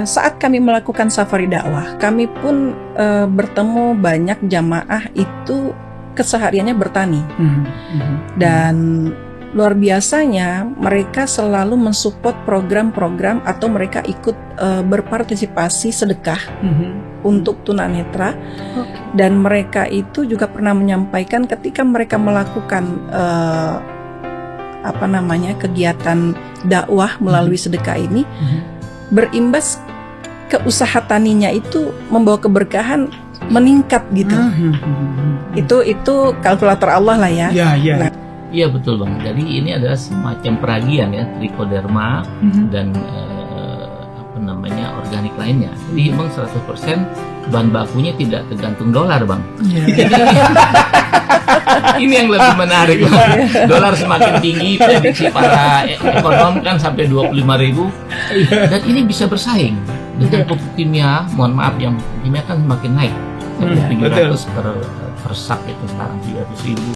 Saat kami melakukan safari dakwah, kami pun bertemu banyak jamaah itu kesehariannya bertani. Dan luar biasanya mereka selalu mensupport program-program atau mereka ikut berpartisipasi sedekah untuk tunanetra. Dan mereka itu juga pernah menyampaikan ketika mereka melakukan kegiatan dakwah melalui sedekah ini, berimbas ke usaha taninya itu membawa keberkahan meningkat gitu. Itu kalkulator Allah lah ya. Nah, iya betul Bang. Jadi ini adalah semacam peragian ya, trichoderma dan organik lainnya. Jadi memang 100% bahan bakunya tidak tergantung dolar Bang. Ini yang lebih menarik Bang. Dolar semakin tinggi, prediksi para ekonom kan sampai 25.000. Dan ini bisa bersaing dengan pupuk kimia. Mohon maaf, yang pupuk kimia kan semakin naik. 700 per sak itu sekarang 300.000.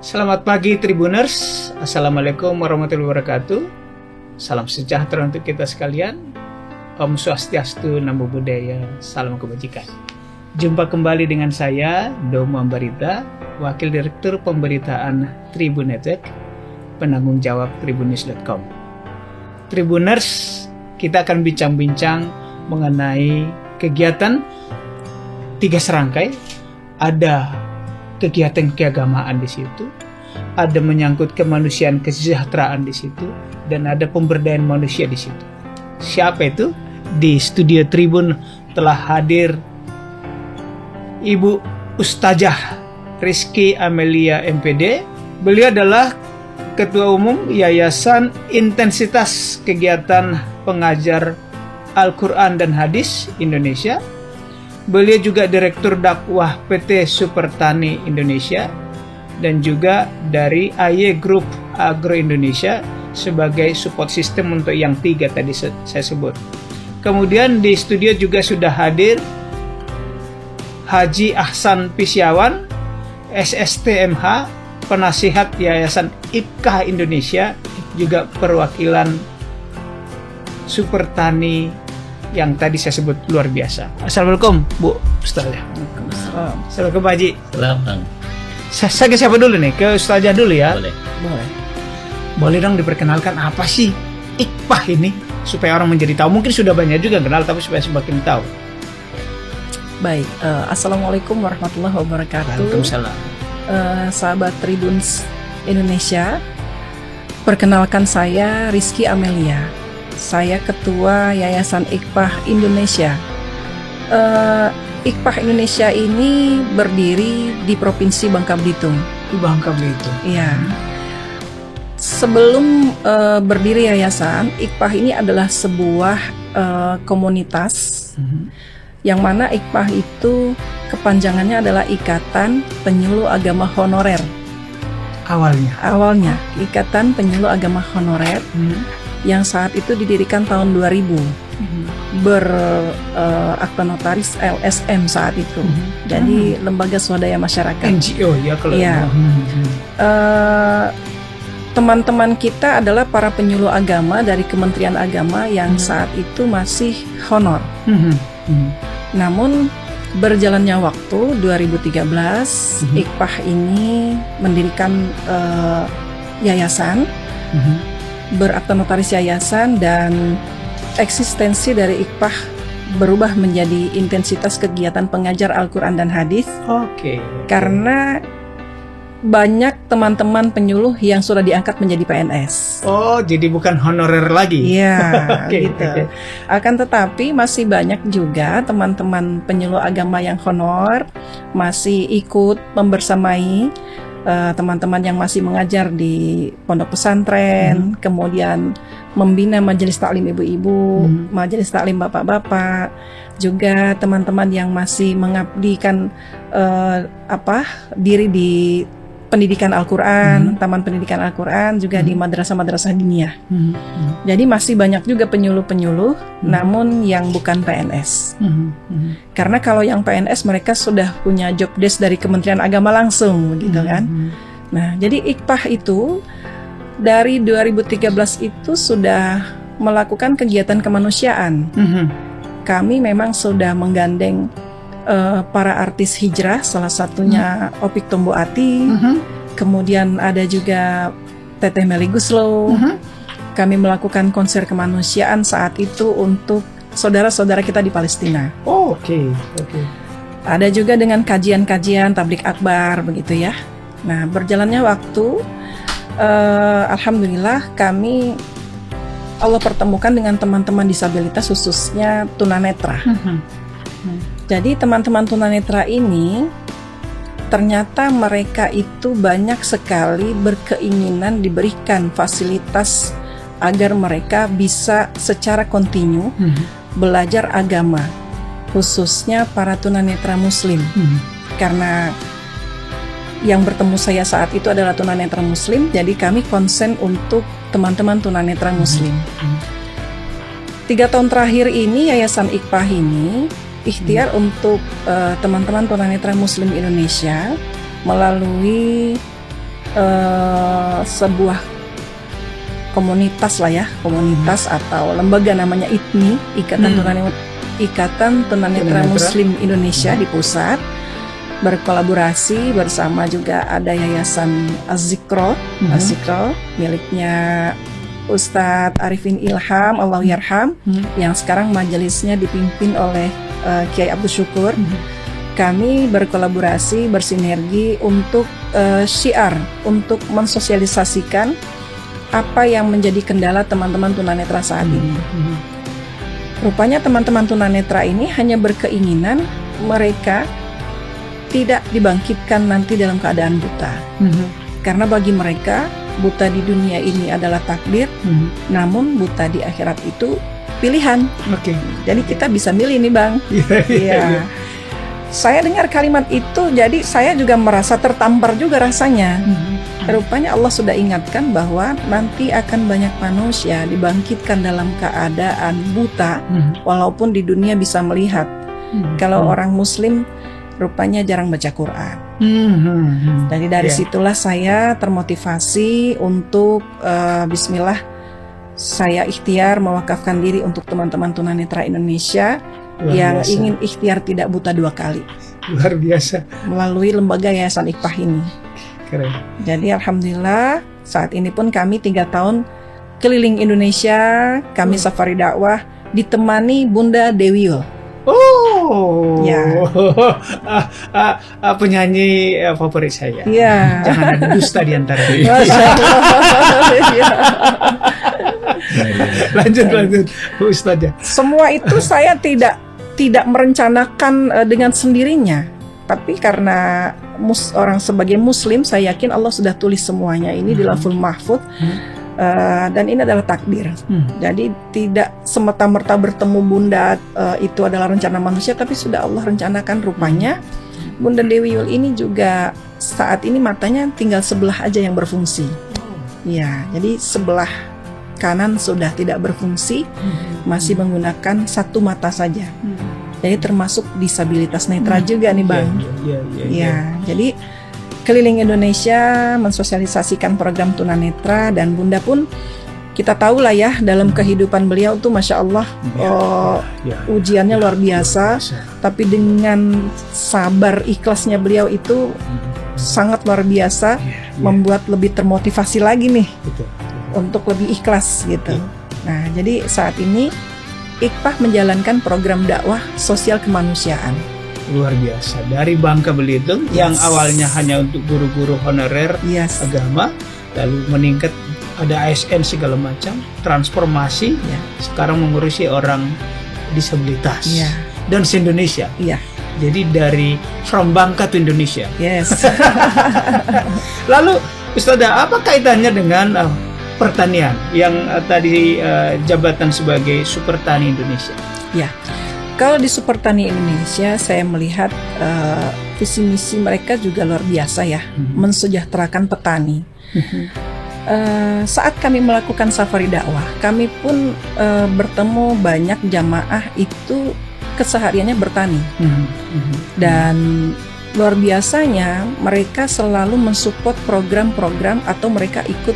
Selamat pagi Tribuners, Assalamualaikum warahmatullahi wabarakatuh. Salam sejahtera untuk kita sekalian. Om Swastiastu, Namo Buddhaya, salam kebajikan. Jumpa kembali dengan saya, Domo Ambarita, Wakil Direktur Pemberitaan Tribun Network, penanggung jawab tribunnews.com. Tribuners, kita akan bincang-bincang mengenai kegiatan 3 serangkai. Ada kegiatan keagamaan di situ, ada menyangkut kemanusiaan, kesejahteraan di situ, dan ada pemberdayaan manusia di situ. Siapa itu? Di studio Tribun telah hadir Ibu Ustazah Rizky Amelia MPD. Beliau adalah Ketua Umum Yayasan Intensitas Kegiatan Pengajar Al-Quran dan Hadis Indonesia. Beliau juga Direktur Dakwah PT Supertani Indonesia dan juga dari AY Group Agro Indonesia sebagai support system untuk yang 3 tadi saya sebut. Kemudian di studio juga sudah hadir Haji Ahsan Pisyawan, SSTMH, penasihat Yayasan IPKA Indonesia, juga perwakilan Supertani yang tadi saya sebut luar biasa. Assalamualaikum Bu Ustazah. Assalamualaikum Pak Haji. Selamat. Saya ke siapa dulu nih? Ke Ustazah dulu ya. Boleh. Dong diperkenalkan apa sih IKPAH ini supaya orang menjadi tahu. Mungkin sudah banyak juga kenal, tapi supaya semakin tahu. baik, Assalamualaikum warahmatullahi wabarakatuh. Waalaikumsalam. Sahabat Tribun Indonesia, perkenalkan saya Rizky Amelia. Saya Ketua Yayasan IKPAH Indonesia. IKPAH Indonesia ini berdiri di Provinsi Bangka Belitung. Di Bangka Belitung. Iya. Sebelum berdiri yayasan, IKPAH ini adalah sebuah komunitas yang mana IKPAH itu kepanjangannya adalah Ikatan Penyuluh Agama Honorer. Awalnya Ikatan Penyuluh Agama Honorer. Yang saat itu didirikan tahun 2000, berakta notaris LSM saat itu, jadi lembaga swadaya masyarakat. NGO ya kalau. Iya. Teman-teman kita adalah para penyuluh agama dari Kementerian Agama yang saat itu masih honor. Namun berjalannya waktu 2013, IKPAH ini mendirikan yayasan. Berakta notaris yayasan, dan eksistensi dari IKPAH berubah menjadi intensitas kegiatan pengajar Al-Quran dan Hadis. Karena banyak teman-teman penyuluh yang sudah diangkat menjadi PNS. Oh, jadi bukan honorer lagi. Iya, gitu. Akan tetapi masih banyak juga teman-teman penyuluh agama yang honor masih ikut membersamai teman-teman yang masih mengajar di pondok pesantren, kemudian membina majelis taklim ibu-ibu, majelis taklim bapak-bapak, juga teman-teman yang masih mengabdikan diri di pendidikan Al-Quran, taman pendidikan Al-Quran, juga di madrasah-madrasah diniyah. Jadi masih banyak juga penyuluh-penyuluh, namun yang bukan PNS. Karena kalau yang PNS mereka sudah punya job desk dari Kementerian Agama langsung, begitu kan. Nah, jadi IKPAH itu dari 2013 itu sudah melakukan kegiatan kemanusiaan. Kami memang sudah menggandeng para artis hijrah, salah satunya Opik Tomboati, kemudian ada juga Teteh Melly Guslow. Kami melakukan konser kemanusiaan saat itu untuk saudara-saudara kita di Palestina. Oke. Ada juga dengan kajian-kajian tablik akbar, begitu ya. Nah, berjalannya waktu, alhamdulillah kami Allah pertemukan dengan teman-teman disabilitas, khususnya tunanetra. Jadi teman-teman tunanetra ini ternyata mereka itu banyak sekali berkeinginan diberikan fasilitas agar mereka bisa secara kontinu belajar agama, khususnya para tunanetra muslim. Karena yang bertemu saya saat itu adalah tunanetra muslim, jadi kami konsen untuk teman-teman tunanetra muslim. 3 tahun terakhir ini Yayasan IKPAH ini ikhtiar untuk teman-teman tunanetra muslim Indonesia melalui sebuah komunitas komunitas atau lembaga namanya ITMI, Ikatan Tunanetra Muslim Indonesia di pusat, berkolaborasi bersama juga ada Yayasan Az-Zikro miliknya Ustadz Arifin Ilham, Allah Yarham, yang sekarang majelisnya dipimpin oleh Kiai Abdul Syukur. Kami berkolaborasi, bersinergi untuk syiar, untuk mensosialisasikan apa yang menjadi kendala teman-teman tunanetra saat ini. Rupanya teman-teman tunanetra ini hanya berkeinginan mereka tidak dibangkitkan nanti dalam keadaan buta. Karena bagi mereka buta di dunia ini adalah takdir, namun buta di akhirat itu pilihan. Jadi kita bisa milih nih Bang. Iya. Saya dengar kalimat itu, jadi saya juga merasa tertampar juga rasanya. Rupanya Allah sudah ingatkan bahwa nanti akan banyak manusia dibangkitkan dalam keadaan buta, walaupun di dunia bisa melihat. Kalau orang Muslim rupanya jarang baca Quran. Jadi dari situlah saya termotivasi untuk Bismillah, saya ikhtiar mewakafkan diri untuk teman-teman tunanetra Indonesia yang ingin ikhtiar tidak buta 2 kali. Luar biasa. Melalui lembaga Yayasan IKPAH ini. Keren. Jadi alhamdulillah saat ini pun kami 3 tahun keliling Indonesia, kami safari dakwah ditemani Bunda Dewiul. Ya. Penyanyi favorit saya. Ya. Jangan ada dusta di antara kita. Lanjut Ustazah. Semua itu saya tidak merencanakan dengan sendirinya, tapi karena orang sebagai Muslim, saya yakin Allah sudah tulis semuanya ini di Lauhul Mahfuz. Dan ini adalah takdir. Jadi tidak semata-merta bertemu Bunda itu adalah rencana manusia, tapi sudah Allah rencanakan. Rupanya Bunda Dewiul ini juga saat ini matanya tinggal sebelah aja yang berfungsi. Ya, jadi sebelah kanan sudah tidak berfungsi, masih menggunakan 1 mata saja. Jadi termasuk disabilitas netra juga nih Bang. Ya, jadi keliling Indonesia mensosialisasikan program tunanetra, dan Bunda pun kita tahu lah ya dalam kehidupan beliau tuh Masya Allah ujiannya luar biasa, tapi dengan sabar ikhlasnya beliau itu sangat luar biasa, membuat lebih termotivasi lagi nih untuk lebih ikhlas gitu. Nah, jadi saat ini IKPAH menjalankan program dakwah sosial kemanusiaan. Luar biasa. Dari Bangka Belitung yang awalnya hanya untuk guru-guru honorer agama, lalu meningkat, ada ASN segala macam, transformasi, sekarang mengurusi orang disabilitas dan se-Indonesia. Jadi dari from Bangka to Indonesia. Lalu Ustazah, apa kaitannya dengan pertanian yang tadi jabatan sebagai Super Tani Indonesia? Kalau di Super Tani Indonesia, saya melihat visi misi mereka juga luar biasa ya, mensejahterakan petani. Saat kami melakukan safari dakwah, kami pun bertemu banyak jamaah itu kesehariannya bertani, dan luar biasanya mereka selalu mensupport program-program atau mereka ikut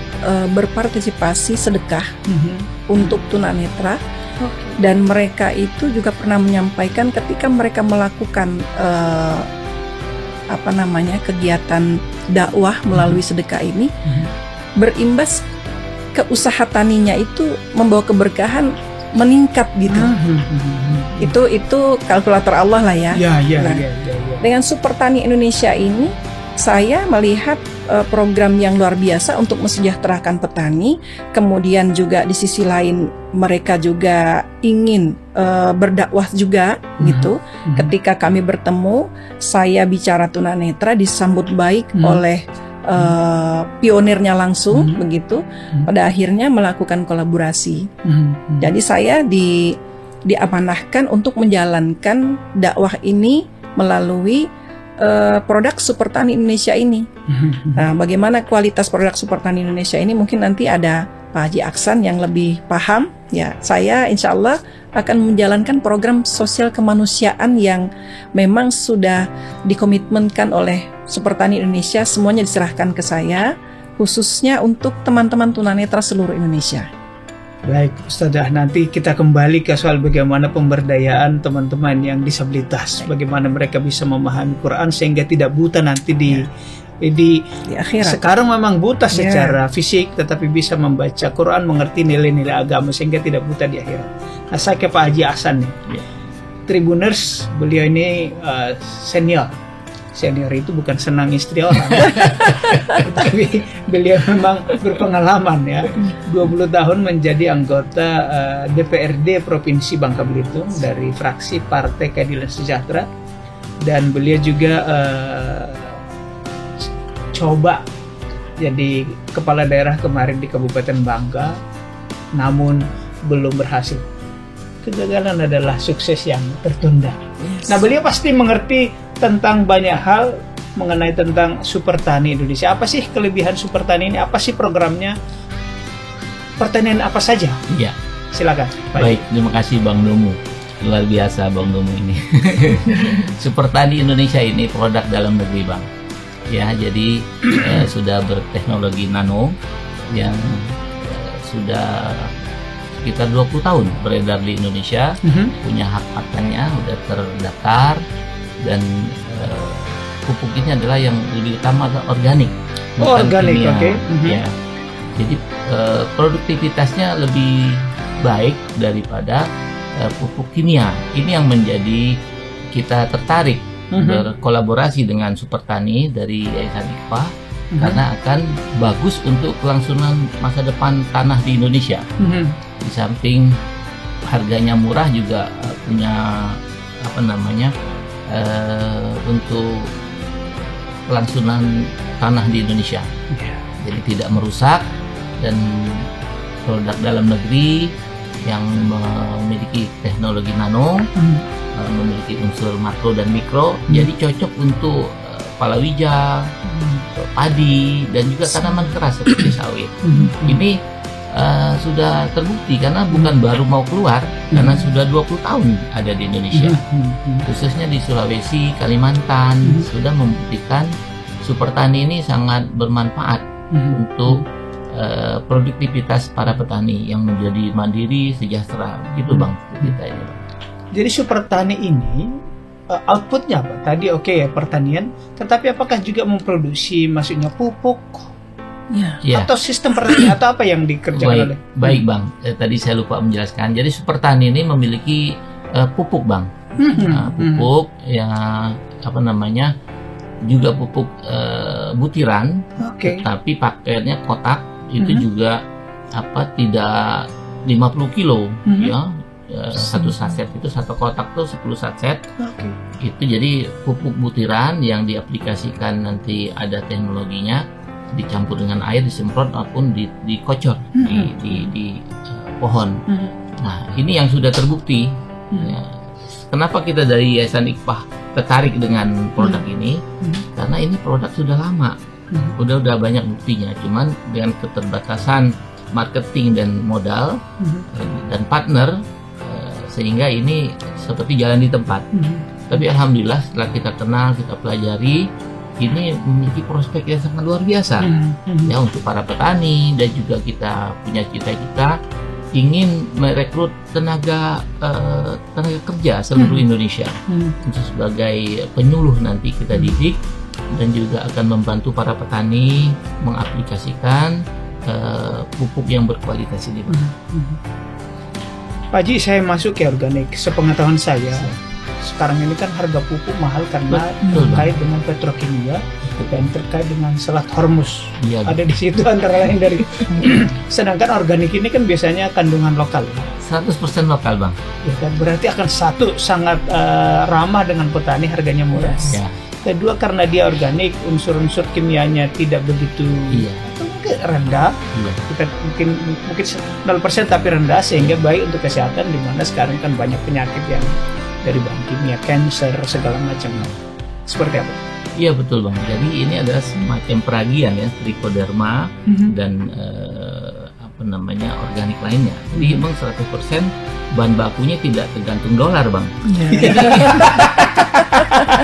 berpartisipasi sedekah untuk tunanetra. Dan mereka itu juga pernah menyampaikan ketika mereka melakukan kegiatan dakwah melalui sedekah ini, berimbas ke usaha taninya itu membawa keberkahan meningkat gitu. Itu kalkulator Allah lah ya. Dengan Super Tani Indonesia ini saya melihat program yang luar biasa untuk mensejahterakan petani. Kemudian juga di sisi lain mereka juga ingin berdakwah juga gitu. Ketika kami bertemu, saya bicara tunanetra disambut baik oleh pionirnya langsung begitu. Pada akhirnya melakukan kolaborasi. Jadi saya diamanahkan untuk menjalankan dakwah ini melalui produk Super Tani Indonesia ini. Nah, bagaimana kualitas produk Super Tani Indonesia ini mungkin nanti ada Pak Haji Aksan yang lebih paham. Ya, saya insya Allah akan menjalankan program sosial kemanusiaan yang memang sudah dikomitmenkan oleh Super Tani Indonesia. Semuanya diserahkan ke saya, khususnya untuk teman-teman tunanetra seluruh Indonesia. Baik, Ustadzah, nanti kita kembali ke soal bagaimana pemberdayaan teman-teman yang disabilitas, bagaimana mereka bisa memahami Quran sehingga tidak buta nanti di akhirat. Sekarang memang buta secara fisik, tetapi bisa membaca Quran, mengerti nilai-nilai agama sehingga tidak buta di akhirat. Nah, saya ke Pak Haji Aksan nih. Tribuners, beliau ini senior. Senior itu bukan senang istri orang, tapi beliau memang berpengalaman ya. 20 tahun menjadi anggota DPRD Provinsi Bangka Belitung dari fraksi Partai Keadilan Sejahtera, dan beliau juga coba jadi kepala daerah kemarin di Kabupaten Bangka, namun belum berhasil. Kegagalan adalah sukses yang tertunda. Nah, beliau pasti mengerti tentang banyak hal mengenai tentang Super Tani Indonesia. Apa sih kelebihan Super Tani ini? Apa sih programnya? Pertanian apa saja? Iya. Silakan. Baik, terima kasih Bang Domu. Luar biasa Bang Domu ini. Super Tani Indonesia ini produk dalam negeri, Bang. Ya, jadi sudah berteknologi nano yang sudah sekitar 20 tahun beredar di Indonesia, punya hak patentnya, sudah terdaftar, dan pupuk ini adalah yang lebih utama adalah organik, bukan kimia. Okay. Ya, jadi produktivitasnya lebih baik daripada pupuk kimia. Ini yang menjadi kita tertarik berkolaborasi dengan Super Tani dari Yayasan IKFAH, karena akan bagus untuk kelangsungan masa depan tanah di Indonesia. Di samping harganya murah juga punya untuk kelangsungan tanah di Indonesia. Jadi tidak merusak, dan produk dalam negeri yang memiliki teknologi nano, memiliki unsur makro dan mikro, jadi cocok untuk palawija, padi, dan juga tanaman keras seperti sawit. Ini sudah terbukti karena bukan baru mau keluar, karena sudah 20 tahun ada di Indonesia, khususnya di Sulawesi, Kalimantan, sudah membuktikan Super Tani ini sangat bermanfaat untuk produktivitas para petani yang menjadi mandiri, sejahtera, gitu Bang kita ini. Jadi Super Tani ini outputnya apa? Tadi ya pertanian, tetapi apakah juga memproduksi maksudnya pupuk? Ya. Atau sistem pertanian atau apa yang dikerjakan oleh? Baik Bang, tadi saya lupa menjelaskan. Jadi Super Tani ini memiliki pupuk Bang, pupuk yang juga pupuk butiran, tapi pakainya kotak. Itu juga tidak 50 kilo ya. Satu saset itu, satu kotak tuh 10 saset. Itu jadi pupuk butiran yang diaplikasikan, nanti ada teknologinya, dicampur dengan air, disemprot maupun dikocor di pohon. Nah, ini yang sudah terbukti. Ya. Kenapa kita dari Yayasan IKFAH tertarik dengan produk ini karena ini produk sudah lama, udah banyak buktinya. Cuman dengan keterbatasan marketing dan modal dan partner, sehingga ini seperti jalan di tempat. Tapi alhamdulillah setelah kita kenal, kita pelajari, ini memiliki prospek yang sangat luar biasa ya untuk para petani, dan juga kita punya cita-cita ingin merekrut tenaga kerja seluruh Indonesia untuk sebagai penyuluh. nanti kita didik dan juga akan membantu para petani mengaplikasikan pupuk yang berkualitas ini. Pak Haji, saya masuk ke organik. Sepengetahuan saya, sekarang ini kan harga pupuk mahal karena terkait dengan petrokimia dan terkait dengan Selat Hormuz. Ada di situ antara lain dari. Sedangkan organik ini kan biasanya kandungan lokal. 100% lokal, Bang. Ya kan, berarti akan sangat ramah dengan petani, harganya murah. Ya. Kedua, karena dia organik, unsur-unsur kimianya tidak begitu rendah. Kita mungkin 0% tapi rendah, sehingga baik untuk kesehatan, di mana sekarang kan banyak penyakit yang dari bahan kimia, cancer, segala macam. Seperti apa? Iya betul, Bang. Jadi ini adalah semacam peragian ya, trichoderma dan organik lainnya. Jadi memang 100% bahan bakunya tidak tergantung dolar, Bang.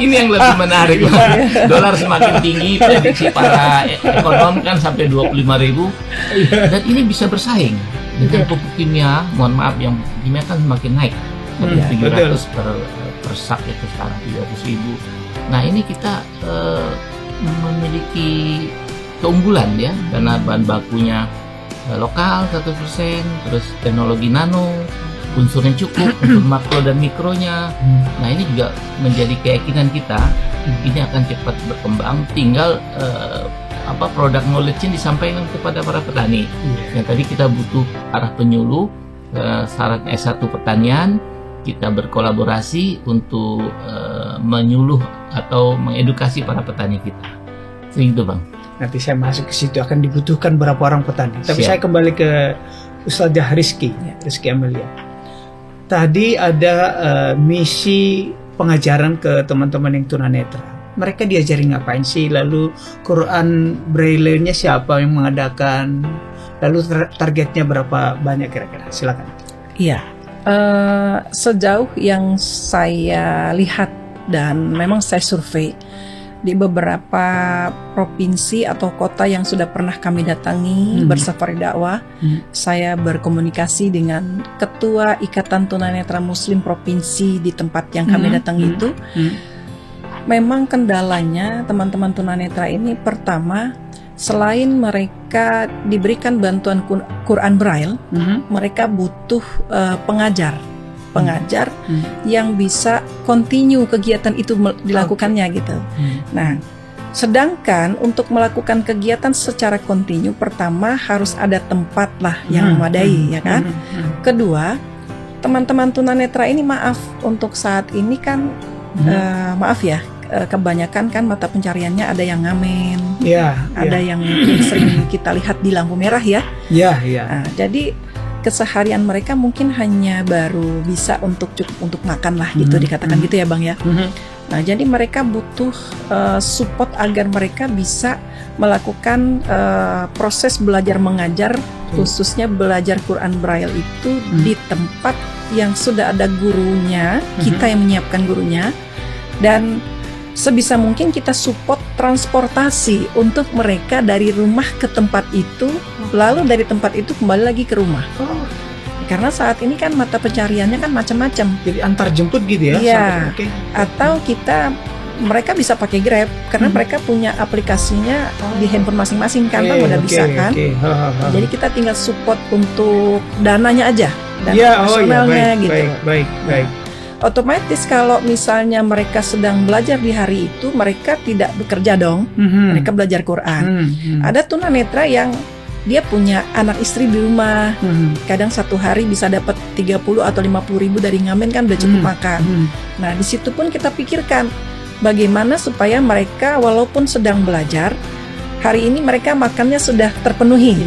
Ini yang lebih menarik, Bang. Dolar semakin tinggi, prediksi para ekonom kan sampai 25.000, dan ini bisa bersaing dengan pupuk kimia. Mohon maaf, yang kimia kan semakin naik. 700 per sak itu sekarang 300.000. Nah ini kita memiliki keunggulan ya, karena bahan bakunya lokal 100%, terus teknologi nano, unsurnya cukup untuk makro dan mikronya. Nah ini juga menjadi keyakinan kita, ini akan cepat berkembang. Tinggal produk knowledge-nya disampaikan kepada para petani. Yang tadi kita butuh arah penyuluh, syarat S1 pertanian. Kita berkolaborasi untuk menyuluh atau mengedukasi para petani kita. Segitu, Bang. Nanti saya masuk ke situ, akan dibutuhkan berapa orang petani. Tapi saya kembali ke Ustadzah Rizky Amelia. Tadi ada misi pengajaran ke teman-teman yang tunanetra. Mereka diajari ngapain sih? Lalu Quran Braille-nya siapa yang mengadakan? Lalu targetnya berapa banyak kira-kira? Silakan. Iya. Sejauh yang saya lihat dan memang saya survei di beberapa provinsi atau kota yang sudah pernah kami datangi bersafari dakwah, saya berkomunikasi dengan ketua Ikatan Tunanetra Muslim provinsi di tempat yang kami datangi itu. Memang kendalanya teman-teman tunanetra ini, pertama, selain mereka diberikan bantuan Quran Braille, mereka butuh pengajar yang bisa continue kegiatan itu dilakukannya gitu. Nah, sedangkan untuk melakukan kegiatan secara continue, pertama harus ada tempat lah yang memadai, ya kan? Kedua, teman-teman tunanetra ini, maaf untuk saat ini kan, maaf ya, kebanyakan kan mata pencariannya ada yang ngamen, ada yang sering kita lihat di lampu merah ya. Nah, jadi keseharian mereka mungkin hanya baru bisa cukup untuk makan lah gitu, dikatakan gitu ya, Bang ya. Nah, jadi mereka butuh support agar mereka bisa melakukan proses belajar mengajar, khususnya belajar Quran Braille itu di tempat yang sudah ada gurunya, kita yang menyiapkan gurunya, dan sebisa mungkin kita support transportasi untuk mereka dari rumah ke tempat itu, lalu dari tempat itu kembali lagi ke rumah. Karena saat ini kan mata pencariannya kan macam-macam. Jadi antar jemput gitu ya? Iya. Atau mereka bisa pakai Grab karena mereka punya aplikasinya di handphone masing-masing kan, udah bisa kan. Jadi kita tinggal support untuk dananya aja, dana personalnya gitu. Baik. Otomatis kalau misalnya mereka sedang belajar di hari itu, mereka tidak bekerja dong, mereka belajar Quran. Ada tunanetra yang dia punya anak istri di rumah, kadang satu hari bisa dapat 30 atau 50 ribu dari ngamen kan udah cukup makan. Nah di situ pun kita pikirkan bagaimana supaya mereka walaupun sedang belajar, hari ini mereka makannya sudah terpenuhi.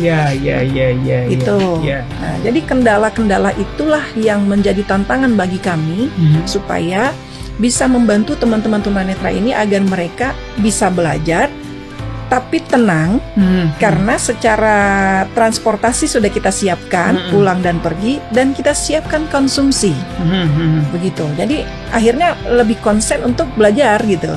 Itu. Nah, jadi kendala-kendala itulah yang menjadi tantangan bagi kami supaya bisa membantu teman-teman tunanetra ini agar mereka bisa belajar tapi tenang, karena secara transportasi sudah kita siapkan, pulang dan pergi, dan kita siapkan konsumsi, begitu. Jadi akhirnya lebih konsen untuk belajar gitu.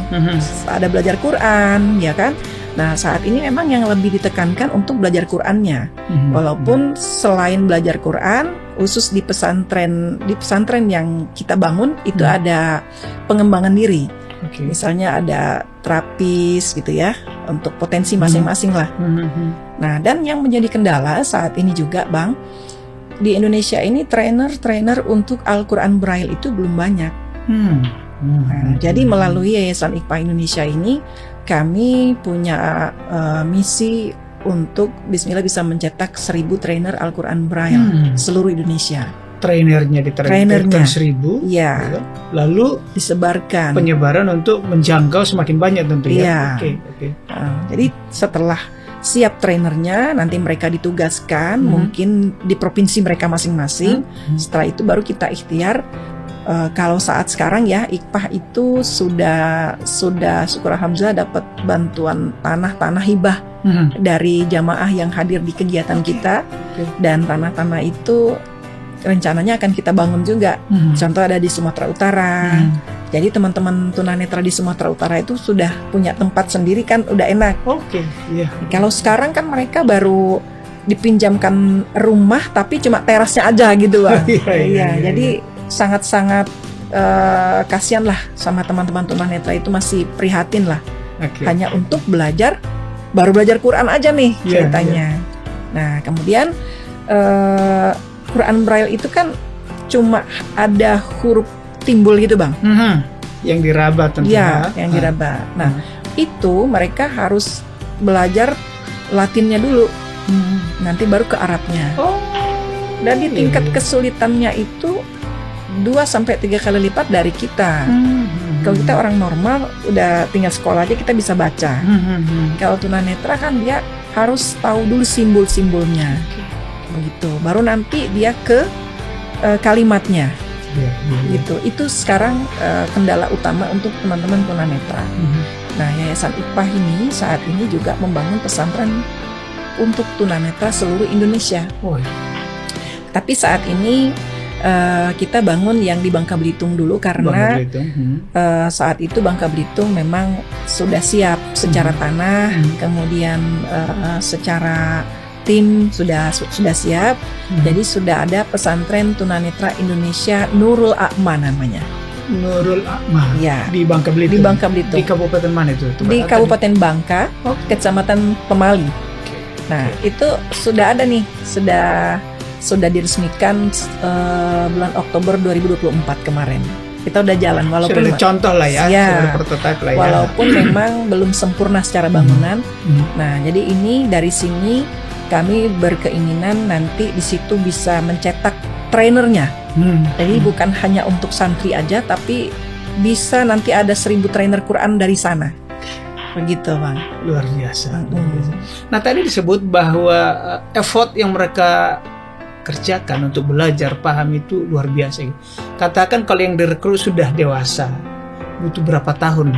Ada belajar Quran, ya kan? Nah, saat ini memang yang lebih ditekankan untuk belajar Qurannya. Walaupun selain belajar Quran, khusus di pesantren yang kita bangun itu ada pengembangan diri. Misalnya ada terapis gitu ya, untuk potensi masing-masing lah. Nah, dan yang menjadi kendala saat ini juga, Bang, di Indonesia ini trainer untuk Al-Quran Braille itu belum banyak. Nah, jadi melalui Yayasan IKPA Indonesia ini, kami punya misi untuk Bismillah bisa mencetak 1.000 trainer Al-Quran Braille seluruh Indonesia. Trainernya ditargetkan 1.000, ya. Lalu disebarkan. Penyebaran untuk menjangkau semakin banyak tentu ya. Jadi setelah siap trainernya, nanti mereka ditugaskan mungkin di provinsi mereka masing-masing. Setelah itu baru kita ikhtiar. Kalau saat sekarang ya, IKPA itu sudah syukur alhamdulillah dapat bantuan tanah hibah dari jamaah yang hadir di kegiatan kita, dan tanah-tanah itu rencananya akan kita bangun juga. Contoh ada di Sumatera Utara. Jadi teman-teman tunanetra di Sumatera Utara itu sudah punya tempat sendiri kan, udah enak. Kalau sekarang kan mereka baru dipinjamkan rumah tapi cuma terasnya aja gitu, Bang. Jadi sangat-sangat kasihan lah sama teman-teman tunanetra itu, masih prihatin lah. Hanya untuk belajar, baru belajar Quran aja nih ceritanya. Nah, kemudian Quran Braille itu kan cuma ada huruf timbul gitu, Bang. Yang diraba tentunya. Yang diraba. Nah, itu mereka harus belajar Latinnya dulu. Nanti baru ke Arabnya. Dan di tingkat kesulitannya itu 2-3 kali lipat dari kita. Kalau kita orang normal udah tinggal sekolah aja kita bisa baca. Kalau tunanetra kan dia harus tahu dulu simbol-simbolnya. Begitu. Baru nanti dia ke kalimatnya. Gitu. Itu sekarang kendala utama untuk teman-teman tunanetra. Nah, Yayasan IKPA ini saat ini juga membangun pesantren untuk tunanetra seluruh Indonesia. Tapi saat ini kita bangun yang di Bangka Belitung dulu, karena saat itu Bangka Belitung memang sudah siap secara tanah, kemudian secara tim sudah siap. Jadi sudah ada pesantren tunanetra Indonesia Nurul A'ma namanya. Nurul A'ma. Ya. Di Bangka Belitung. Di Bangka Belitung. Di Kabupaten mana itu? Di Kabupaten Bangka, Kecamatan Pemali. Nah, itu sudah ada nih, sudah diresmikan bulan Oktober 2024 kemarin. Kita udah jalan, walaupun sudah contoh lah ya, prototipe lah ya. Walaupun memang belum sempurna secara bangunan. Nah, jadi ini dari sini kami berkeinginan nanti di situ bisa mencetak trainernya. Jadi bukan hanya untuk santri aja, tapi bisa nanti ada 1.000 trainer Quran dari sana. Begitu, Bang. Luar biasa. Nah, tadi disebut bahwa effort yang mereka kerjakan untuk belajar paham itu luar biasa. Katakan kalau yang direkrut sudah dewasa, butuh berapa tahun,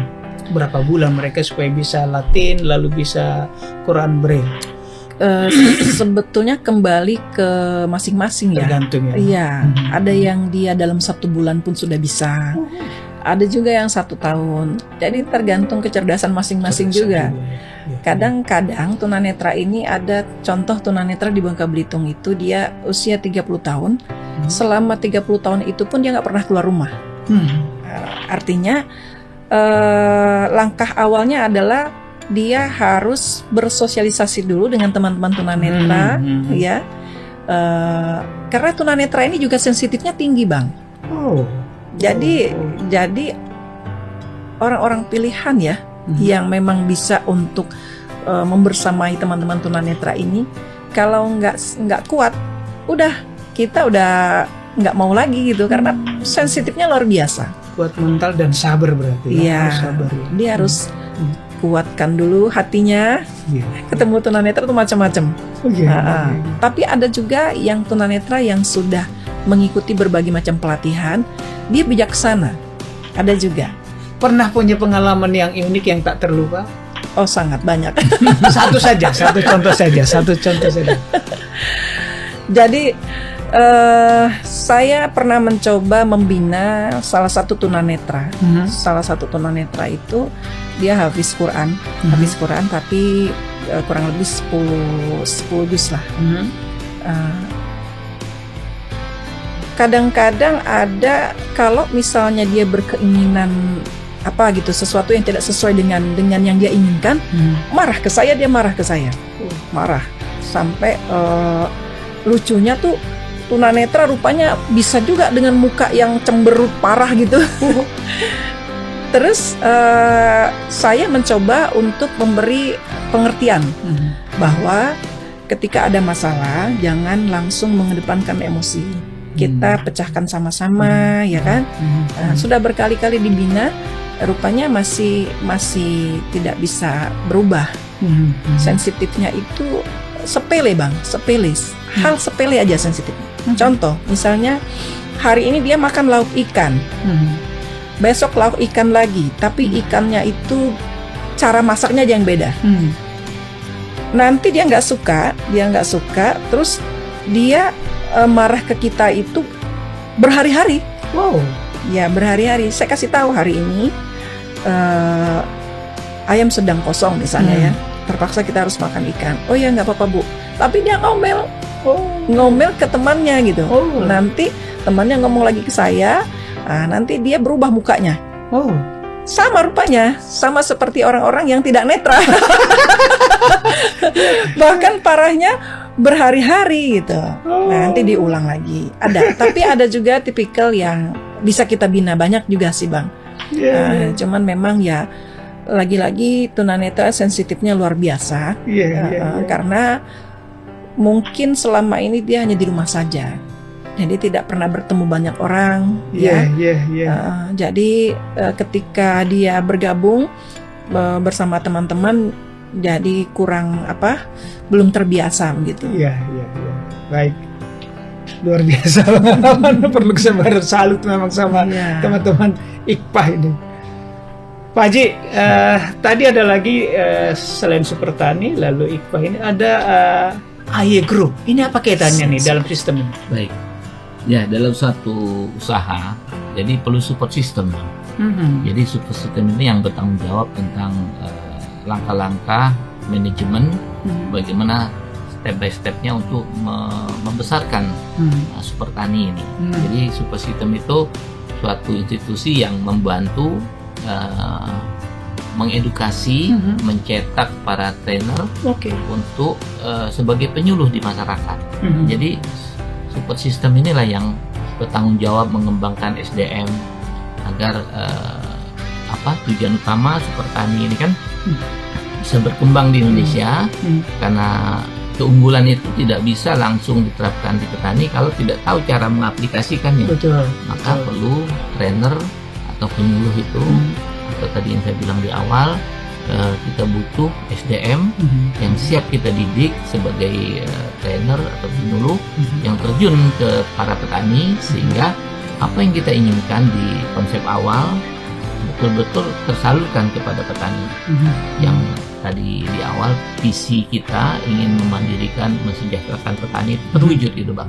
berapa bulan mereka supaya bisa Latin lalu bisa Quran Braille? Sebetulnya kembali ke masing-masing ya. Tergantung ya. Iya, ada yang dia dalam 1 bulan pun sudah bisa. Ada juga yang 1 tahun. Jadi tergantung kecerdasan masing-masing juga. Kadang-kadang tunanetra ini ada contoh tunanetra di Bangka Belitung itu dia usia 30 tahun. Selama 30 tahun itu pun dia nggak pernah keluar rumah. Artinya langkah awalnya adalah dia harus bersosialisasi dulu dengan teman-teman tunanetra, ya. Karena tunanetra ini juga sensitifnya tinggi, Bang. Jadi orang-orang pilihan ya, yang memang bisa untuk membersamai teman-teman tunanetra ini. Kalau nggak kuat, kita udah nggak mau lagi gitu, karena sensitifnya luar biasa. Kuat mental dan sabar berarti. Iya. Dia harus kuatkan dulu hatinya. Ketemu tunanetra itu macam-macam. Tapi ada juga yang tunanetra yang sudah mengikuti berbagai macam pelatihan, dia bijaksana. Ada juga. Pernah punya pengalaman yang unik yang tak terlupa? Oh, sangat banyak. Satu contoh saja. Jadi saya pernah mencoba membina salah satu tunanetra. Salah satu tunanetra itu dia hafiz Quran, tapi kurang lebih 10 juz lah. Kadang-kadang ada kalau misalnya dia berkeinginan apa gitu, sesuatu yang tidak sesuai dengan yang dia inginkan, dia marah ke saya, marah sampai lucunya tuh tunanetra rupanya bisa juga dengan muka yang cemberut parah gitu. Terus saya mencoba untuk memberi pengertian bahwa ketika ada masalah jangan langsung mengedepankan emosi, kita pecahkan sama-sama, ya kan? Sudah berkali-kali dibina, rupanya masih tidak bisa berubah. Sensitifnya itu sepele bang, hal sepele aja sensitifnya. Contoh, misalnya hari ini dia makan lauk ikan, besok lauk ikan lagi, tapi ikannya itu cara masaknya aja yang beda. Nanti dia nggak suka, terus dia marah ke kita itu berhari-hari. Wow. Ya berhari-hari. Saya kasih tahu hari ini ayam sedang kosong misalnya ya, terpaksa kita harus makan ikan. Oh ya nggak apa-apa Bu. Tapi dia ngomel ke temannya gitu. Nanti temannya ngomong lagi ke saya, nanti dia berubah mukanya. Sama rupanya, sama seperti orang-orang yang tidak netra. Bahkan parahnya berhari-hari gitu. Nanti diulang lagi. Ada, tapi ada juga tipikal yang bisa kita bina, banyak juga sih bang. Cuman memang ya lagi-lagi tunanetra sensitifnya luar biasa. Karena mungkin selama ini dia hanya di rumah saja, jadi tidak pernah bertemu banyak orang. Jadi ketika dia bergabung bersama teman-teman, jadi belum terbiasa begitu. Baik, luar biasa. Perlu kesabaran, salut memang sama teman-teman IKPAH ini. Pak Haji, tadi ada lagi selain Super Tani lalu IKPAH ini ada AY Group. Ini apa kaitannya nih dalam sistem ini? Baik. Ya, dalam suatu usaha, jadi perlu support system. Jadi support system ini yang bertanggung jawab tentang langkah-langkah manajemen, bagaimana step by stepnya untuk membesarkan Super Tani ini. Jadi support system itu suatu institusi yang membantu mengedukasi, mencetak para trainer untuk sebagai penyuluh di masyarakat. Jadi support system inilah yang bertanggung jawab mengembangkan SDM agar tujuan utama Super Tani ini kan bisa berkembang di Indonesia, karena keunggulan itu tidak bisa langsung diterapkan di petani kalau tidak tahu cara mengaplikasikannya. Maka perlu trainer atau penyuluh itu, atau tadi yang saya bilang di awal, kita butuh SDM yang siap kita didik sebagai trainer atau penyuluh yang terjun ke para petani, sehingga apa yang kita inginkan di konsep awal betul-betul tersalurkan kepada petani. Yang tadi di awal visi kita ingin memandirikan, mensejahterakan petani terwujud itu bang.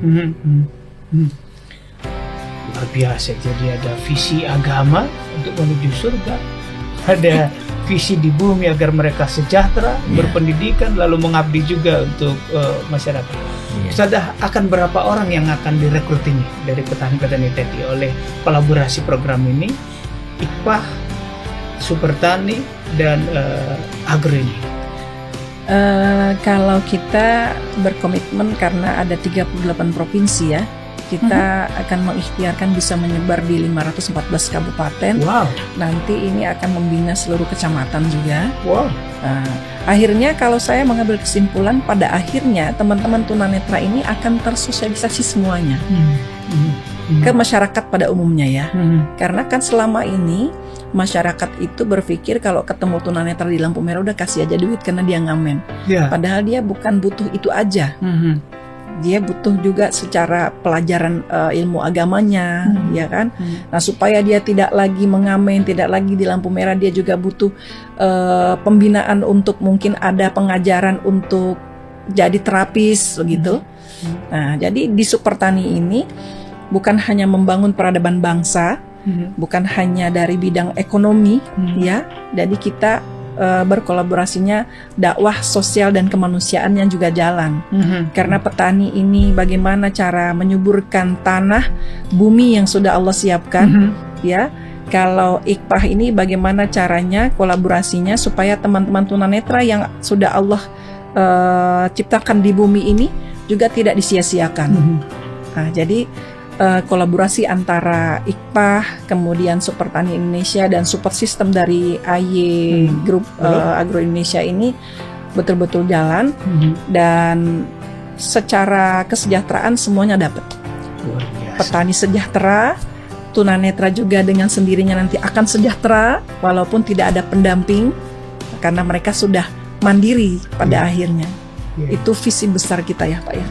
Luar biasa. Jadi ada visi agama untuk menuju surga, ada visi di bumi agar mereka sejahtera, berpendidikan, lalu mengabdi juga untuk masyarakat. Sudah akan berapa orang yang akan direkrut ini dari petani-petani tadi oleh kolaborasi program ini, IKPAH, Super Tani, dan Agro ini? Kalau kita berkomitmen karena ada 38 provinsi ya, kita akan mengikhtiarkan bisa menyebar di 514 kabupaten. Nanti ini akan membina seluruh kecamatan juga. Akhirnya kalau saya mengambil kesimpulan, pada akhirnya teman-teman tunanetra ini akan tersosialisasi semuanya ke masyarakat pada umumnya ya. Karena kan selama ini masyarakat itu berpikir kalau ketemu tunanetra di lampu merah udah kasih aja duit karena dia ngamen. Padahal dia bukan butuh itu aja. dia butuh juga secara pelajaran ilmu agamanya, ya kan. Nah, supaya dia tidak lagi mengamen, tidak lagi di lampu merah, dia juga butuh pembinaan untuk mungkin ada pengajaran untuk jadi terapis begitu. Nah, jadi di Supertani ini bukan hanya membangun peradaban bangsa, bukan hanya dari bidang ekonomi, ya. Jadi kita berkolaborasinya dakwah sosial dan kemanusiaan yang juga jalan. Karena petani ini bagaimana cara menyuburkan tanah, bumi yang sudah Allah siapkan, ya. Kalau IKPAH ini bagaimana caranya kolaborasinya supaya teman-teman tunanetra yang sudah Allah ciptakan di bumi ini juga tidak disia-siakan. Nah, jadi kolaborasi antara IKPAH, kemudian Supertani Indonesia dan support system dari AY Group Agro Indonesia ini betul-betul jalan, dan secara kesejahteraan semuanya dapat. Petani sejahtera, tunanetra juga dengan sendirinya nanti akan sejahtera walaupun tidak ada pendamping karena mereka sudah mandiri pada akhirnya. Itu visi besar kita ya Pak ya.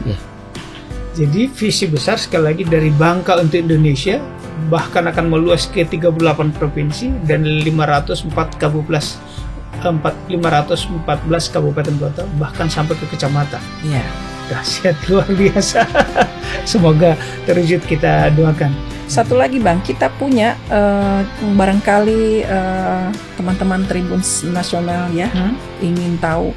Jadi visi besar sekali lagi dari Bangka untuk Indonesia, bahkan akan meluas ke 38 provinsi dan 514 kabupaten kota, bahkan sampai ke kecamatan. Iya. Dahsyat, luar biasa. Semoga terwujud, kita doakan. Satu lagi Bang, kita punya barangkali teman-teman Tribun Nasional ya ingin tahu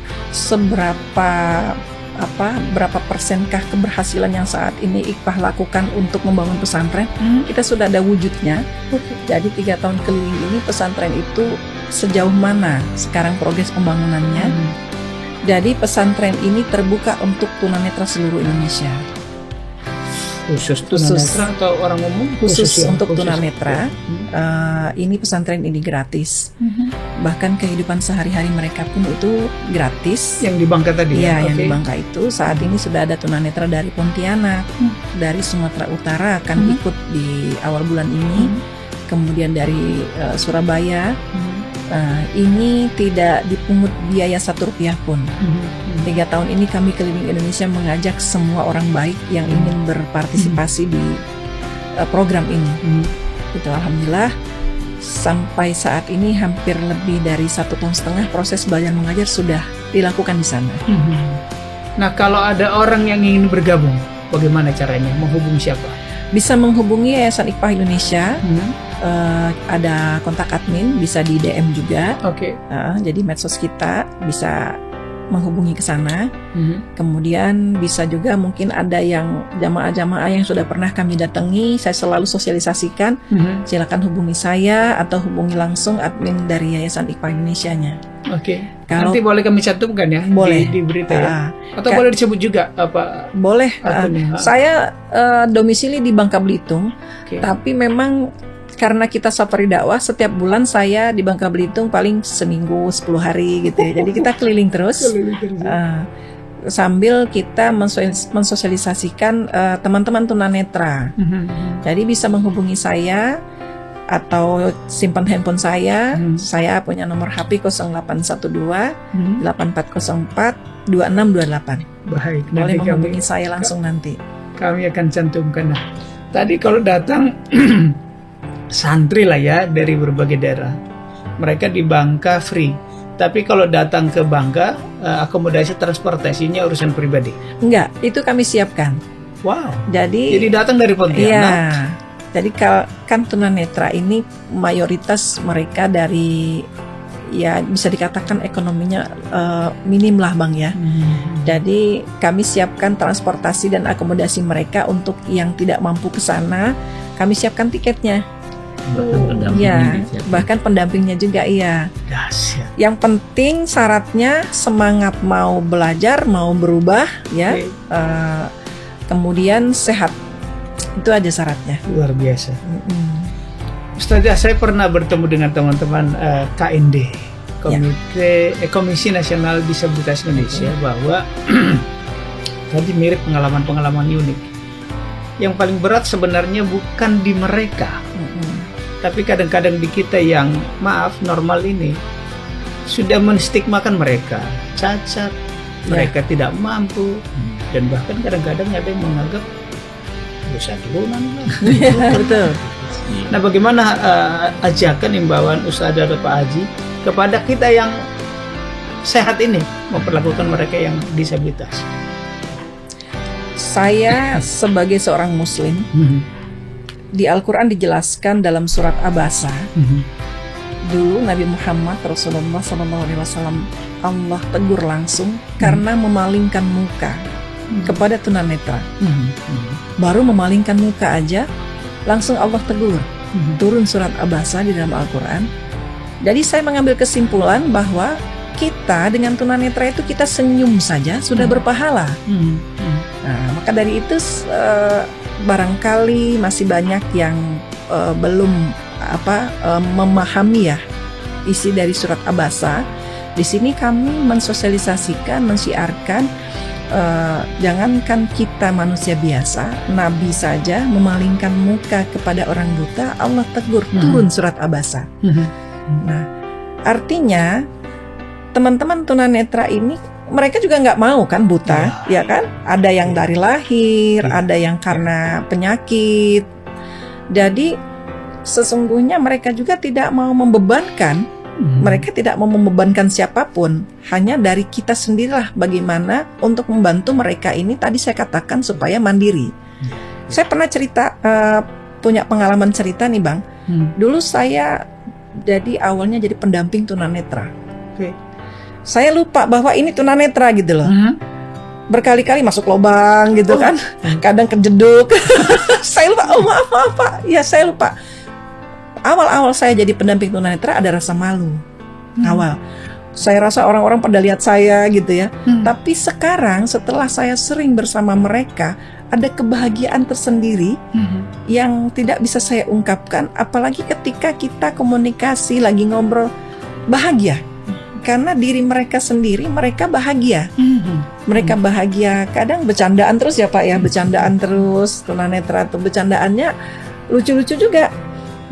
berapa persenkah keberhasilan yang saat ini IKPAH lakukan untuk membangun pesantren. Kita sudah ada wujudnya. Jadi 3 tahun keliling ini pesantren itu sejauh mana sekarang progres pembangunannya. Jadi pesantren ini terbuka untuk tunanetra seluruh Indonesia. Khusus tunanetra atau orang umum? Khusus untuk tunanetra. Ini pesantren ini gratis. Bahkan kehidupan sehari-hari mereka pun itu gratis. Yang di Bangka tadi? Iya, yang di Bangka itu saat ini sudah ada tunanetra dari Pontianak, dari Sumatera Utara akan ikut di awal bulan ini, kemudian dari Surabaya. Ini tidak dipungut biaya Rp1 pun. 3 tahun ini kami keliling Indonesia mengajak semua orang baik yang ingin berpartisipasi di program ini. Itu alhamdulillah sampai saat ini hampir lebih dari 1,5 tahun proses belajar mengajar sudah dilakukan di sana. Nah, kalau ada orang yang ingin bergabung, bagaimana caranya? Menghubungi siapa? Bisa menghubungi Yayasan IKPAH Indonesia. Ada kontak admin, bisa di DM juga. Jadi medsos kita bisa menghubungi ke sana. Kemudian bisa juga mungkin ada yang jamaah-jamaah yang sudah pernah kami datangi, saya selalu sosialisasikan. Silakan hubungi saya atau hubungi langsung admin dari Yayasan IKPAH Indonesia-nya. Nanti boleh kami cantumkan ya? Boleh. Di berita ya? Atau boleh disebut juga apa? Boleh. Saya domisili di Bangka Belitung, tapi memang karena kita safari dakwah, setiap bulan saya di Bangka Belitung paling seminggu 10 hari gitu ya. Jadi kita keliling terus. Sambil kita mensosialisasikan teman-teman tunanetra. Jadi bisa menghubungi saya atau simpan handphone saya. Saya punya nomor HP 0812 8404 2628. Baik, boleh menghubungi saya langsung nanti. Kami akan cantumkan. Nah, tadi kalau datang santri lah ya dari berbagai daerah, mereka di Bangka free. Tapi kalau datang ke Bangka, akomodasi transportasinya urusan pribadi. Enggak, itu kami siapkan. Wow. Jadi datang dari Pontianak. Iya. Jadi kan tunanetra ini mayoritas mereka dari, ya bisa dikatakan ekonominya minim lah Bang ya. Jadi kami siapkan transportasi dan akomodasi mereka. Untuk yang tidak mampu ke sana, kami siapkan tiketnya. Bahkan pendampingnya juga iya. Yang penting syaratnya semangat mau belajar, mau berubah ya. Kemudian sehat. Itu aja syaratnya. Luar biasa. Ustazah, saya pernah bertemu dengan teman-teman KND, Komisi Nasional Disabilitas Indonesia, bahwa tadi mirip pengalaman-pengalaman unik. Yang paling berat sebenarnya bukan di mereka, tapi kadang-kadang di kita yang maaf normal ini sudah menstigmakan mereka cacat, mereka tidak mampu, dan bahkan kadang-kadang ada yang menganggap dosa turunan. Betul. Nah, bagaimana ajakan imbauan Ustaz dan Pak Haji kepada kita yang sehat ini memperlakukan mereka yang disabilitas? Saya sebagai seorang Muslim, di Al-Quran dijelaskan dalam surat Abasa. Dulu Nabi Muhammad Rasulullah SAW Allah tegur langsung karena memalingkan muka kepada tunanetra. Baru memalingkan muka aja langsung Allah tegur. Turun surat Abasa di dalam Al-Quran. Jadi saya mengambil kesimpulan bahwa kita dengan tunanetra itu kita senyum saja sudah berpahala. Nah, maka dari itu barangkali masih banyak yang belum memahami ya isi dari surat Abasa. Di sini kami mensosialisasikan, mensiarkan, jangankan kita manusia biasa, nabi saja memalingkan muka kepada orang buta, Allah tegur, turun surat Abasa. Nah, artinya teman-teman tunanetra ini mereka juga nggak mau kan buta, ya kan? Ada yang dari lahir, ada yang karena penyakit. Jadi sesungguhnya mereka juga tidak mau membebankan, mereka tidak mau membebankan siapapun. Hanya dari kita sendirilah bagaimana untuk membantu mereka ini. Tadi saya katakan supaya mandiri. Saya pernah cerita, punya pengalaman cerita nih Bang. Dulu saya jadi awalnya jadi pendamping tunanetra. Saya lupa bahwa ini tunanetra gitu loh. Berkali-kali masuk lubang gitu kan. Kadang kejeduk. Saya lupa, maaf Pak. Ya saya lupa. Awal-awal saya jadi pendamping tunanetra ada rasa malu. Awal. Saya rasa orang-orang pada lihat saya gitu ya. Tapi sekarang setelah saya sering bersama mereka, ada kebahagiaan tersendiri yang tidak bisa saya ungkapkan. Apalagi ketika kita komunikasi, lagi ngobrol, bahagia. Karena diri mereka sendiri, mereka bahagia. Mereka bahagia. Kadang bercandaan terus ya Pak ya, bercandaan terus. Tunanetra tuh bercandaannya lucu-lucu juga.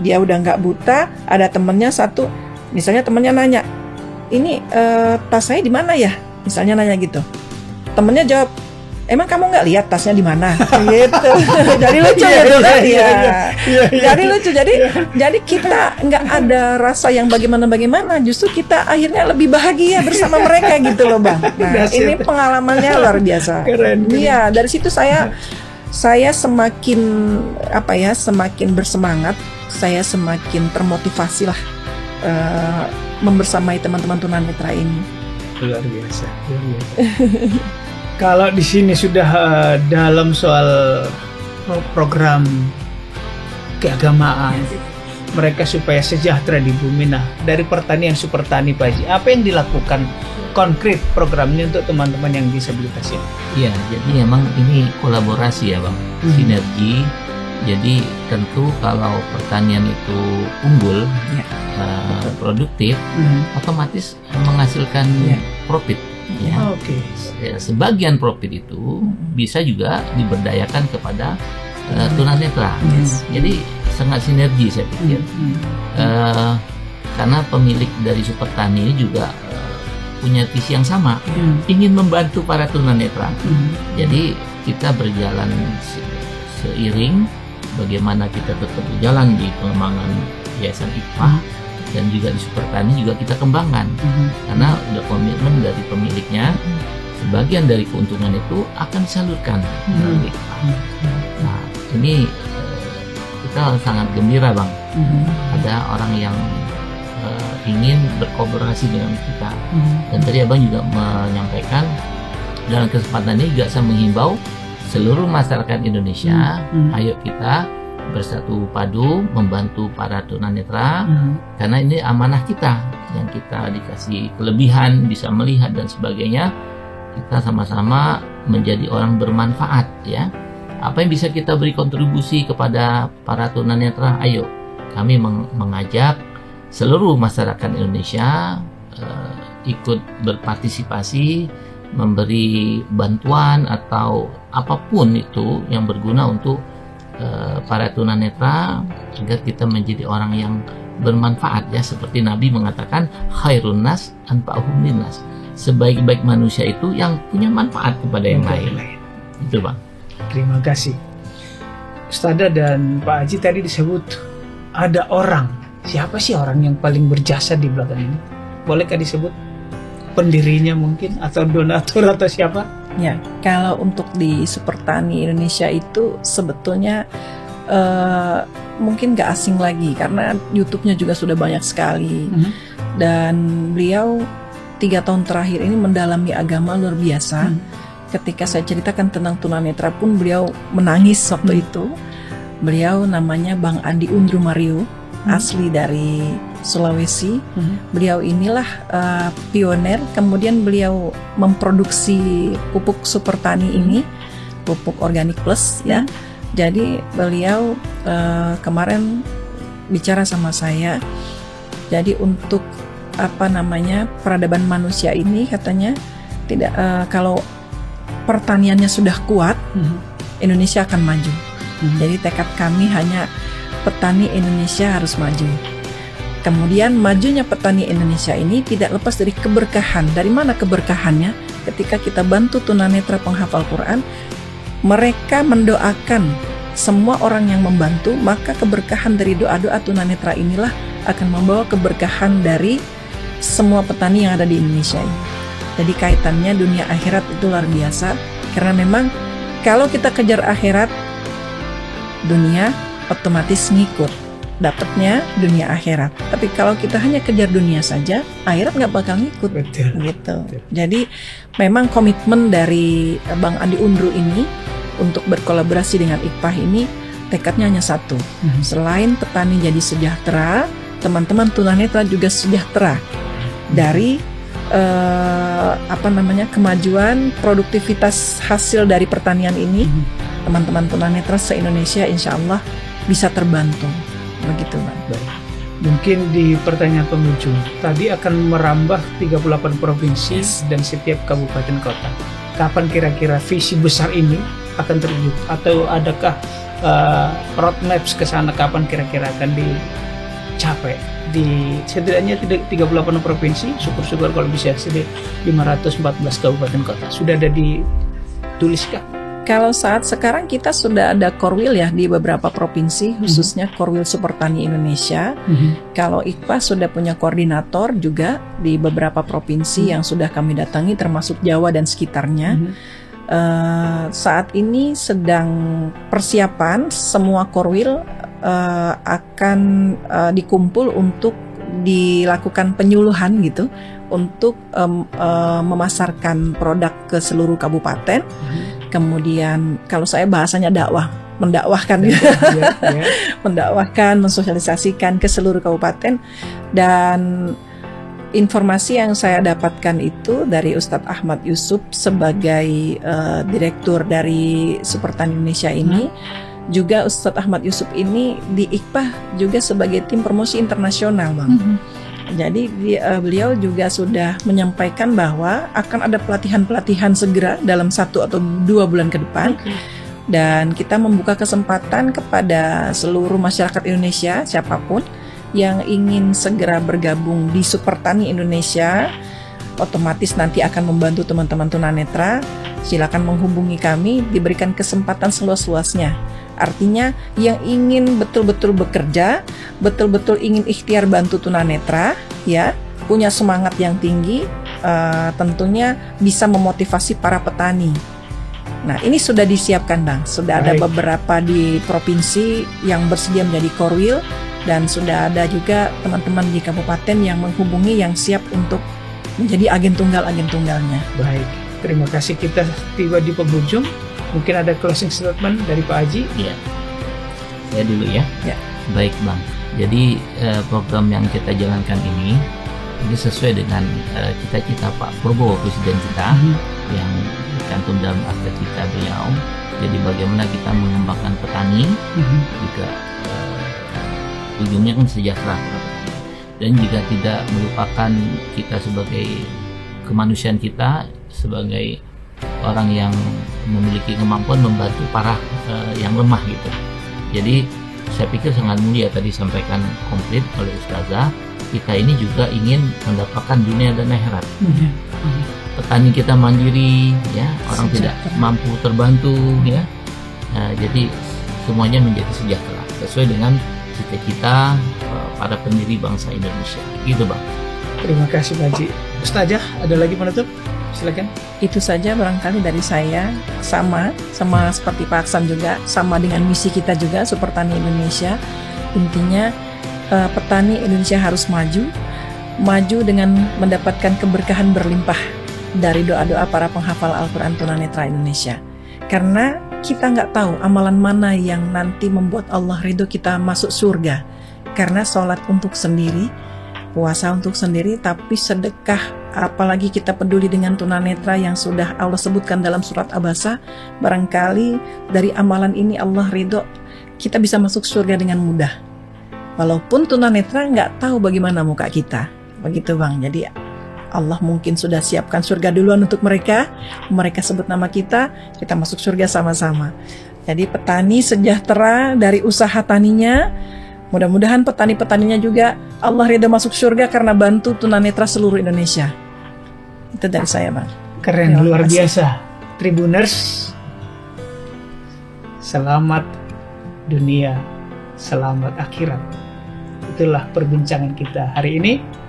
Dia udah nggak buta, ada temennya satu, misalnya temennya nanya, ini tas saya di mana ya? Misalnya nanya gitu. Temennya jawab, emang kamu nggak lihat tasnya di mana? Gitu. Jadi lucu gitu kan? Jadi lucu. Jadi kita nggak ada rasa yang bagaimana. Justru kita akhirnya lebih bahagia bersama mereka gitu loh Bang. Nah ini pengalamannya luar biasa. Iya, dari situ saya semakin semakin bersemangat. Saya semakin termotivasi lah membersamai teman-teman tunanetra ini. Luar biasa. Kalau di sini sudah dalam soal program keagamaan, mereka supaya sejahtera di bumi. Nah, dari pertanian super tani Pak Haji, apa yang dilakukan konkret programnya untuk teman-teman yang disabilitas ini? Iya, jadi memang ini kolaborasi ya Bang, sinergi. Jadi tentu kalau pertanian itu unggul, produktif, otomatis menghasilkan profit. Ya. Sebagian profit itu bisa juga diberdayakan kepada tunanetra. Jadi sangat sinergi saya pikir. Karena pemilik dari super tani ini juga punya visi yang sama, ingin membantu para tunanetra. Jadi kita berjalan seiring. Bagaimana kita tetap berjalan di pengembangan Yayasan Ikhfah dan juga di Super Tani juga kita kembangkan karena udah komitmen dari pemiliknya, sebagian dari keuntungan itu akan disalurkan melalui Ikhfah. Nah ini kita sangat gembira Bang, ada orang yang ingin berkolaborasi dengan kita. Dan tadi Abang juga menyampaikan dalam kesempatan ini juga saya menghimbau seluruh masyarakat Indonesia, ayo kita bersatu padu membantu para tunanetra, karena ini amanah kita yang kita dikasih kelebihan, bisa melihat dan sebagainya. Kita sama-sama menjadi orang bermanfaat ya. Apa yang bisa kita beri kontribusi kepada para tunanetra? Ayo kami mengajak seluruh masyarakat Indonesia ikut berpartisipasi, memberi bantuan atau apapun itu yang berguna untuk para tunanetra agar kita menjadi orang yang bermanfaat ya, seperti Nabi mengatakan khairun nas anfa'uhum linnas. sebaik-baik manusia itu yang punya manfaat kepada yang lain. Itu Bang. Terima kasih. Ustada dan Pak Haji tadi disebut ada orang. Siapa sih orang yang paling berjasa di belakang ini? Bolehkah disebut pendirinya mungkin atau donatur atau siapa? Ya, kalau untuk di Supertani Indonesia itu sebetulnya mungkin gak asing lagi karena YouTube-nya juga sudah banyak sekali. Dan beliau 3 tahun terakhir ini mendalami agama luar biasa. Ketika saya ceritakan tentang tunanetra pun beliau menangis waktu itu. Beliau namanya Bang Andi Undru Mario, asli dari Sulawesi. Beliau inilah pioner, kemudian beliau memproduksi pupuk Supertani ini, pupuk organik plus ya. Jadi beliau kemarin bicara sama saya. Jadi untuk peradaban manusia ini katanya tidak kalau pertaniannya sudah kuat, Indonesia akan maju. Jadi tekad kami hanya petani Indonesia harus maju. Kemudian majunya petani Indonesia ini tidak lepas dari keberkahan. Dari mana keberkahannya? Ketika kita bantu tunanetra penghafal Quran, mereka mendoakan semua orang yang membantu, maka keberkahan dari doa-doa tunanetra inilah akan membawa keberkahan dari semua petani yang ada di Indonesia ini. Jadi kaitannya dunia akhirat itu luar biasa. Karena memang kalau kita kejar akhirat, dunia otomatis ngikut. Dapatnya dunia akhirat. Tapi kalau kita hanya kejar dunia saja, akhirat nggak bakal ngikut. Betul. Gitu. Jadi memang komitmen dari Bang Andi Undru ini untuk berkolaborasi dengan IKPAH ini tekadnya hanya satu. Selain petani jadi sejahtera, teman-teman tunanetra juga sejahtera dari kemajuan produktivitas hasil dari pertanian ini. Teman-teman tunanetra se-Indonesia insya Allah bisa terbantu. Begitu Bang. Mungkin di pertanyaan pengunjung tadi akan merambah 38 provinsi dan setiap kabupaten kota. Kapan kira-kira visi besar ini akan terwujud? Atau adakah roadmap ke sana kapan kira-kira akan dicapai? Di setidaknya 38 provinsi, syukur-syukur kalau bisa 514 kabupaten kota. Sudah ada dituliskah? Kalau saat sekarang kita sudah ada Korwil ya di beberapa provinsi, khususnya Korwil Supertani Indonesia. Kalau IKPAH sudah punya koordinator juga di beberapa provinsi yang sudah kami datangi, termasuk Jawa dan sekitarnya. Saat ini sedang persiapan semua Korwil akan dikumpul untuk dilakukan penyuluhan gitu untuk memasarkan produk ke seluruh kabupaten. Kemudian kalau saya bahasanya mendakwahkan gitu. Mendakwahkan, mensosialisasikan ke seluruh kabupaten. Dan informasi yang saya dapatkan itu dari Ustadz Ahmad Yusuf sebagai direktur dari Supertani Indonesia ini. Juga Ustadz Ahmad Yusuf ini di IKPAH juga sebagai tim promosi internasional Bang. Jadi beliau juga sudah menyampaikan bahwa akan ada pelatihan-pelatihan segera dalam 1 atau 2 bulan ke depan. Dan kita membuka kesempatan kepada seluruh masyarakat Indonesia, siapapun yang ingin segera bergabung di Supertani Indonesia, otomatis nanti akan membantu teman-teman tunanetra. Silakan menghubungi kami, diberikan kesempatan seluas-luasnya. Artinya yang ingin betul-betul bekerja, betul-betul ingin ikhtiar bantu tunanetra, ya, punya semangat yang tinggi, tentunya bisa memotivasi para petani. Nah, ini sudah disiapkan Bang, sudah ada beberapa di provinsi yang bersedia menjadi Korwil, dan sudah ada juga teman-teman di kabupaten yang menghubungi yang siap untuk menjadi agen tunggalnya. Baik, terima kasih. Kita tiba di penghujung. Mungkin ada closing statement dari Pak Haji? Iya, saya dulu ya. Baik Bang, jadi program yang kita jalankan ini sesuai dengan cita-cita Pak Prabowo, Presiden kita, yang cantum dalam akta cita beliau. Jadi bagaimana kita mengembangkan petani, juga ujungnya kan sejahtera, dan juga tidak melupakan kita sebagai kemanusiaan kita, sebagai orang yang memiliki kemampuan membantu para yang lemah gitu. Jadi saya pikir sangat mulia tadi sampaikan komplit oleh Ustazah kita ini juga ingin mendapatkan dunia dan akhirat. Petani kita mandiri, ya, orang tidak mampu terbantu, ya. Nah, jadi semuanya menjadi sejahtera sesuai dengan cita-cita para pendiri bangsa Indonesia. Gitu, Bang. Terima kasih, Pak Haji. Ustazah, ada lagi penutup? Silakan. Itu saja barangkali dari saya, sama seperti Pak Aksan juga, sama dengan misi kita juga, Super Tani Indonesia. Intinya petani Indonesia harus maju dengan mendapatkan keberkahan berlimpah dari doa-doa para penghafal Al-Quran Tunanetra Indonesia. Karena kita nggak tahu amalan mana yang nanti membuat Allah ridho kita masuk surga. Karena sholat untuk sendiri, puasa untuk sendiri, tapi sedekah, apalagi kita peduli dengan tunanetra yang sudah Allah sebutkan dalam surat Abasa, barangkali dari amalan ini Allah ridho, kita bisa masuk surga dengan mudah. Walaupun tunanetra nggak tahu bagaimana muka kita, begitu Bang. Jadi Allah mungkin sudah siapkan surga duluan untuk mereka sebut nama kita masuk surga sama-sama. Jadi petani sejahtera dari usaha taninya. Mudah-mudahan petani-petaninya juga Allah ridha masuk surga karena bantu tunanetra seluruh Indonesia. Itu dari saya, Bang. Keren, luar biasa. Tribuners, selamat dunia, selamat akhirat. Itulah perbincangan kita hari ini.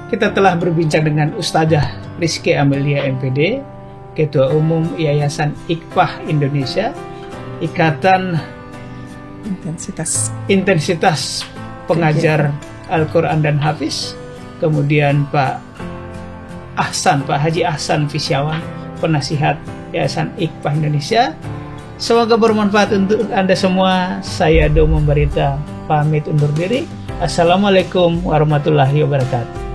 Kita telah berbincang dengan Ustazah Rizky Amelia MPD, Ketua Umum Yayasan Iqfah Indonesia, Ikatan Intensitas Pengajar Al-Quran dan Hafiz. Kemudian Pak Haji Ahsan Fisyawan, penasihat Yayasan Iqfah Indonesia. Semoga bermanfaat untuk Anda semua. Saya Domo Barita pamit undur diri. Assalamualaikum warahmatullahi wabarakatuh.